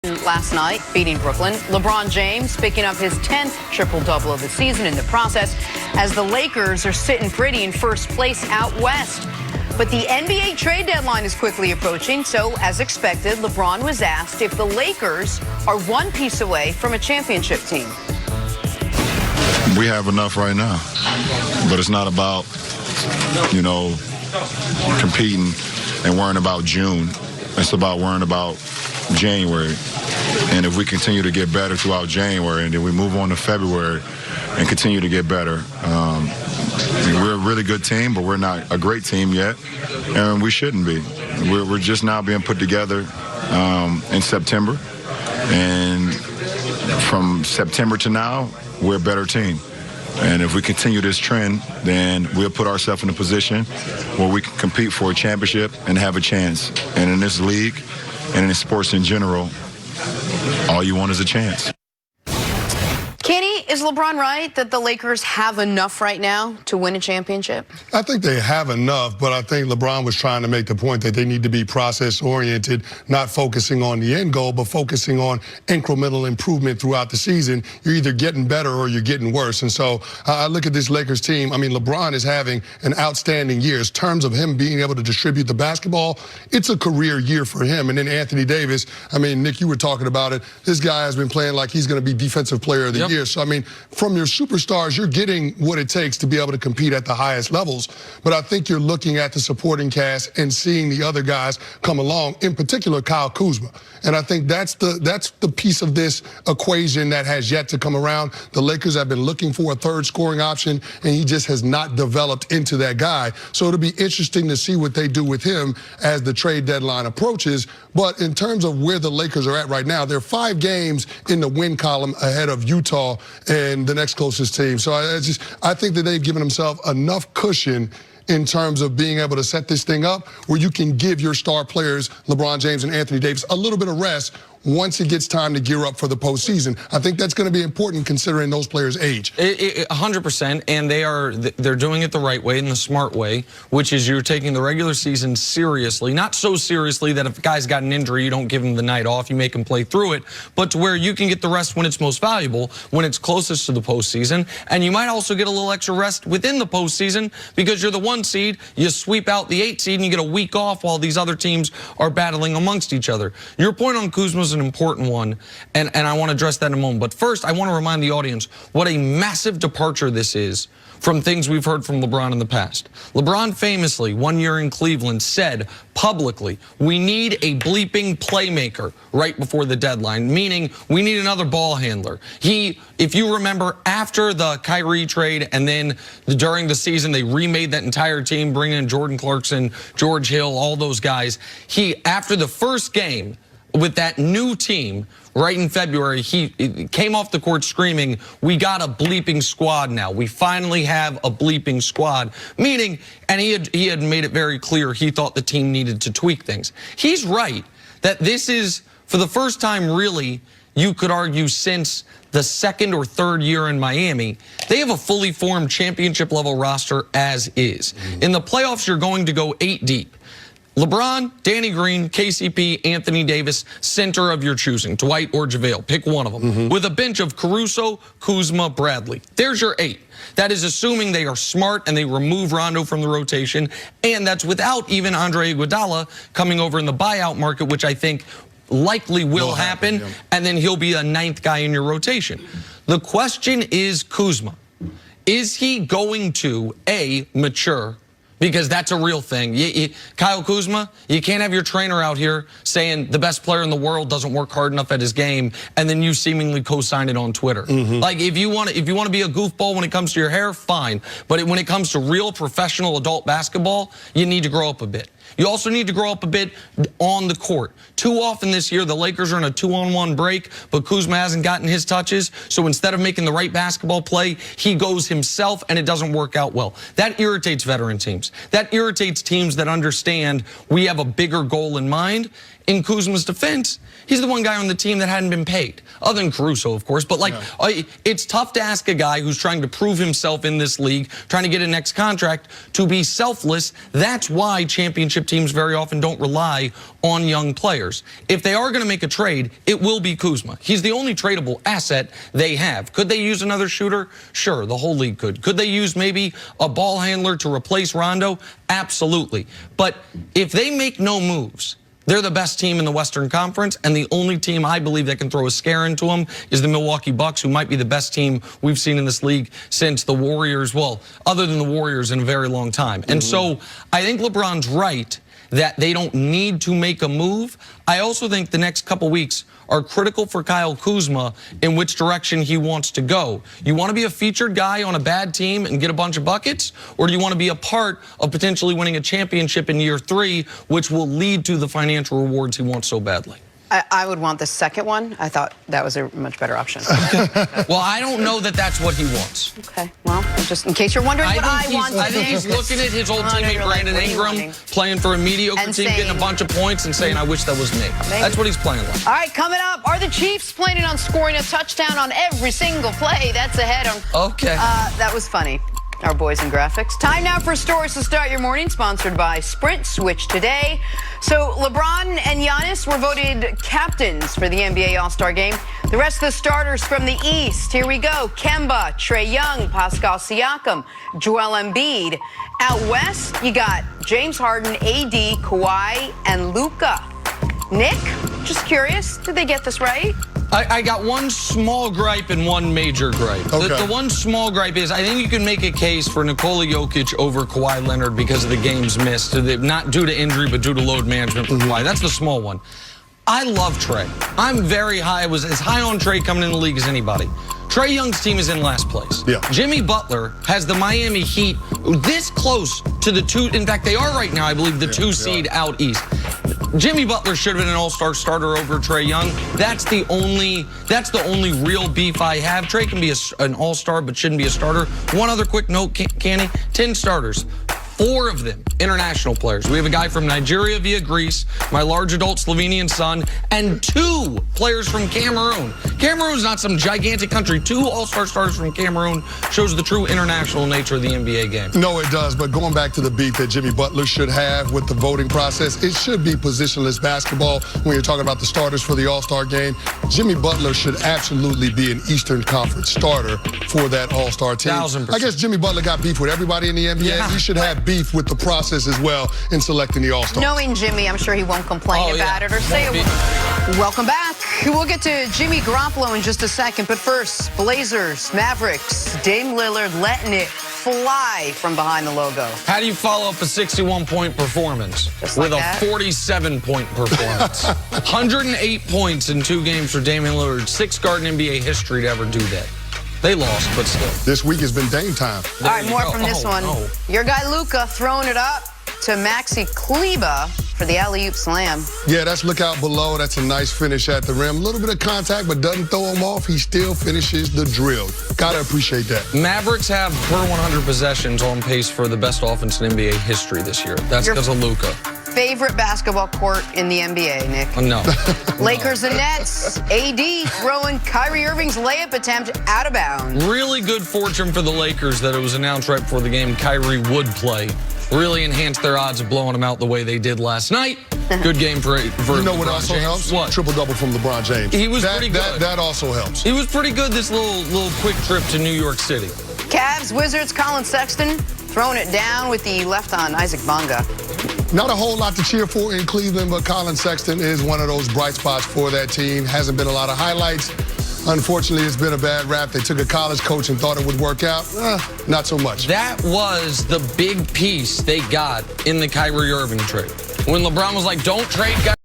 Last night, beating Brooklyn. LeBron James picking up his 10th triple-double of the season in the process, as the Lakers are sitting pretty in first place out west. But the NBA trade deadline is quickly approaching, so as expected, LeBron was asked if the Lakers are one piece away from a championship team. We have enough right now, but it's not about, competing and worrying about June. It's about worrying about January. And if we continue to get better throughout January and then we move on to February and continue to get better, we're a really good team, but we're not a great team yet, and we shouldn't be. We're just now being put together in September, and from September to now, we're a better team. And if we continue this trend, then we'll put ourselves in a position where we can compete for a championship and have a chance. And in this league and in sports in general, all you want is a chance. Kenny, is LeBron right that the Lakers have enough right now to win a championship? I think they have enough, but I think LeBron was trying to make the point that they need to be process-oriented, not focusing on the end goal, but focusing on incremental improvement throughout the season. You're either getting better or you're getting worse. And so I look at this Lakers team. I mean, LeBron is having an outstanding year. In terms of him being able to distribute the basketball, it's a career year for him. And then Anthony Davis, I mean, Nick, you were talking about it. This guy has been playing like he's going to be Defensive Player of the Year. So, I mean, from your superstars, you're getting what it takes to be able to compete at the highest levels. But I think you're looking at the supporting cast and seeing the other guys come along, in particular Kyle Kuzma. And I think that's the piece of this equation that has yet to come around. The Lakers have been looking for a third scoring option, and he just has not developed into that guy. So it'll be interesting to see what they do with him as the trade deadline approaches. But in terms of where the Lakers are at right now, they're 5 games in the win column ahead of Utah and the next closest team. So I think that they've given themselves enough cushion in terms of being able to set this thing up where you can give your star players, LeBron James and Anthony Davis, a little bit of rest once it gets time to gear up for the postseason. I think that's going to be important considering those players' age. 100%, and they're doing it the right way and the smart way, which is you're taking the regular season seriously, not so seriously that if a guy's got an injury, you don't give him the night off, you make him play through it, but to where you can get the rest when it's most valuable, when it's closest to the postseason, and you might also get a little extra rest within the postseason because you're the 1 seed, you sweep out the 8 seed, and you get a week off while these other teams are battling amongst each other. Your point on Kuzma is an important one, and I want to address that in a moment. But first, I want to remind the audience what a massive departure this is from things we've heard from LeBron in the past. LeBron famously, 1 year in Cleveland, said publicly, we need a bleeping playmaker right before the deadline, meaning we need another ball handler. If you remember, after the Kyrie trade and then during the season, they remade that entire team, bringing in Jordan Clarkson, George Hill, all those guys. After the first game, with that new team, right in February, he came off the court screaming, we got a bleeping squad now. We finally have a bleeping squad. Meaning, and he had made it very clear he thought the team needed to tweak things. He's right that this is, for the first time really, you could argue since the 2nd or 3rd year in Miami, they have a fully formed championship level roster as is. In the playoffs, you're going to go 8 deep. LeBron, Danny Green, KCP, Anthony Davis, center of your choosing, Dwight or JaVale, pick one of them, with a bench of Caruso, Kuzma, Bradley. There's your 8. That is assuming they are smart and they remove Rondo from the rotation, and that's without even Andre Iguodala coming over in the buyout market, which I think likely will happen, and then he'll be a 9th guy in your rotation. The question is Kuzma. Is he going to, A, mature? Because that's a real thing. Kyle Kuzma, you can't have your trainer out here saying the best player in the world doesn't work hard enough at his game, and then you seemingly co-sign it on Twitter. Like if you want to be a goofball when it comes to your hair, fine. But when it comes to real professional adult basketball, you need to grow up a bit. You also need to grow up a bit on the court. Too often this year, the Lakers are in a 2-on-1 break, but Kuzma hasn't gotten his touches. So instead of making the right basketball play, he goes himself, and it doesn't work out well. That irritates veteran teams. That irritates teams that understand we have a bigger goal in mind. in Kuzma's defense, he's the one guy on the team that hadn't been paid, other than Caruso, of course. But, like, it's tough to ask a guy who's trying to prove himself in this league, trying to get a next contract, to be selfless. That's why championship teams very often don't rely on young players. If they are going to make a trade, it will be Kuzma. He's the only tradable asset they have. Could they use another shooter? Sure, the whole league could. Could they use maybe a ball handler to replace Rondo? Absolutely. But if they make no moves, they're the best team in the Western Conference, and the only team I believe that can throw a scare into them is the Milwaukee Bucks, who might be the best team we've seen in this league since the Warriors, well, other than the Warriors in a very long time. And so I think LeBron's right that they don't need to make a move. I also think the next couple weeks are critical for Kyle Kuzma in which direction he wants to go. You want to be a featured guy on a bad team and get a bunch of buckets, or do you want to be a part of potentially winning a championship in year 3, which will lead to the financial rewards he wants so badly? I would want the second one. I thought that was a much better option. Well, I don't know that that's what he wants. Okay, well, just in case you're wondering what I want. I think he's looking at his old teammate Brandon Ingram playing for a mediocre team, getting a bunch of points, and saying, I wish that was me. Maybe. That's what he's playing like. All right, coming up, are the Chiefs planning on scoring a touchdown on every single play? That's ahead on. Okay. That was funny. Our boys in graphics. Time now for stories to start your morning, sponsored by Sprint. Switch today. So LeBron and Giannis were voted captains for the NBA All-Star Game. The rest of the starters from the East. Here we go. Kemba, Trae Young, Pascal Siakam, Joel Embiid. Out West, you got James Harden, AD, Kawhi, and Luka. Nick, just curious, did they get this right? I got one small gripe and one major gripe. Okay. The one small gripe is I think you can make a case for Nikola Jokic over Kawhi Leonard because of the games missed, not due to injury but due to load management for Kawhi. That's the small one. I love Trae. I'm very high. I was as high on Trae coming in the league as anybody. Trae Young's team is in last place. Yeah. Jimmy Butler has the Miami Heat this close to the 2. In fact, they are right now, I believe, the 2 seed out east. Jimmy Butler should have been an all-star starter over Trae Young. That's the only real beef I have. Trae can be an all-star, but shouldn't be a starter. One other quick note, Canny, 10 starters. 4 of them international players. We have a guy from Nigeria via Greece, my large adult Slovenian son, and 2 players from Cameroon. Cameroon's not some gigantic country. 2 all-star starters from Cameroon shows the true international nature of the NBA game. No, it does. But going back to the beat that Jimmy Butler should have with the voting process, it should be positionless basketball when you're talking about the starters for the All-Star game. Jimmy Butler should absolutely be an Eastern Conference starter for that All-Star team. 1000%. I guess Jimmy Butler got beef with everybody in the NBA. Yeah. He should have beef with the process as well in selecting the All-Star. Knowing Jimmy, I'm sure he won't complain about it or say it. Welcome back. We'll get to Jimmy Garoppolo in just a second, but first, Blazers, Mavericks, Dame Lillard letting it fly from behind the logo. How do you follow up a 61-point performance Just with like a 47-point performance? 108 points in 2 games for Damian Lillard, 6th guard in NBA history to ever do that. They lost, but still. This week has been Dame time. All right, more from this one. No. Your guy Luka throwing it up to Maxi Kleba for the alley-oop slam. Yeah, that's look out below. That's a nice finish at the rim. A little bit of contact, but doesn't throw him off. He still finishes the drill. Gotta appreciate that. Mavericks have, per 100 possessions, on pace for the best offense in NBA history this year. That's because of Luka. Favorite basketball court in the NBA, Nick? No. Lakers and Nets. AD throwing Kyrie Irving's layup attempt out of bounds. Really good fortune for the Lakers that it was announced right before the game Kyrie would play. Really enhanced their odds of blowing them out the way they did last night. Good game for You know what LeBron also James. helps? What? Triple-double from LeBron James. He was pretty good. That also helps. He was pretty good this little quick trip to New York City. Cavs, Wizards, Colin Sexton throwing it down with the left on Isaac Bonga. Not a whole lot to cheer for in Cleveland, but Colin Sexton is one of those bright spots for that team. Hasn't been a lot of highlights. Unfortunately, it's been a bad rap. They took a college coach and thought it would work out. Not so much. That was the big piece they got in the Kyrie Irving trade. When LeBron was like, don't trade guys.